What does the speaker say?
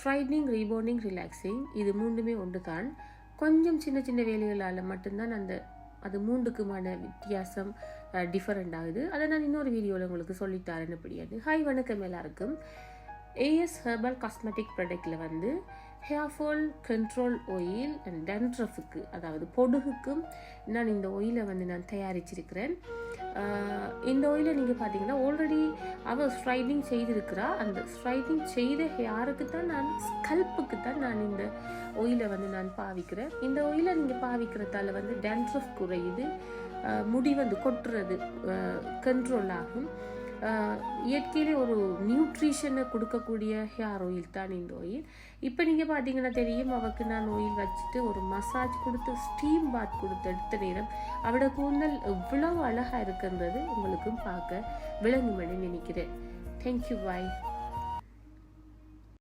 Straightening, ரீபோண்டிங், relaxing இது மூணுமே ஒன்று தான். கொஞ்சம் சின்ன சின்ன வேலைகளால் மட்டும்தான் அது மூண்டுக்குமான வித்தியாசம் டிஃபரெண்ட் ஆகுது. அதை நான் இன்னொரு வீடியோவில் உங்களுக்கு சொல்லித்தாரேன் எப்படியாது. ஹாய், வணக்கம் எல்லாருக்கும். ஏஎஸ் ஹெர்பல் காஸ்மெட்டிக் ப்ராடக்டில் hair fall control oil and டேண்ட்ரஃபுக்கு, அதாவது பொடுகுக்கும் நான் இந்த ஆயிலை நான் தயாரிச்சிருக்கிறேன். இந்த ஆயிலை நீங்கள் பார்த்தீங்கன்னா ஆல்ரெடி அவள் ஸ்ட்ரைட்னிங் செய்திருக்கிறா. அந்த ஸ்ட்ரைட்னிங் செய்த ஹேருக்கு தான் ஸ்கல்ப்புக்கு தான் நான் இந்த ஆயிலை நான் பாவிக்கிறேன். இந்த ஆயிலை நீங்கள் பாவிக்கிறதால டேண்ட்ரஃப் குறையுது, முடி கொட்டுறது கண்ட்ரோல் ஆகும். இயற்கையிலே ஒரு நியூட்ரிஷனை கொடுக்கக்கூடிய ஹேர் ஆயில் தான் இந்த ஆயில். இப்போ நீங்கள் பார்த்தீங்கன்னா தெரியும், அவருக்கு நான் ஆயில் வச்சுட்டு ஒரு மசாஜ் கொடுத்து ஸ்டீம் பாத் கொடுத்து எடுத்த நேரம் அவட கூந்தல் எவ்வளவு அழகாக இருக்குன்றது உங்களுக்கும் பார்க்க விளங்குமென்னு நினைக்கிறேன். தேங்க்யூ, பாய்.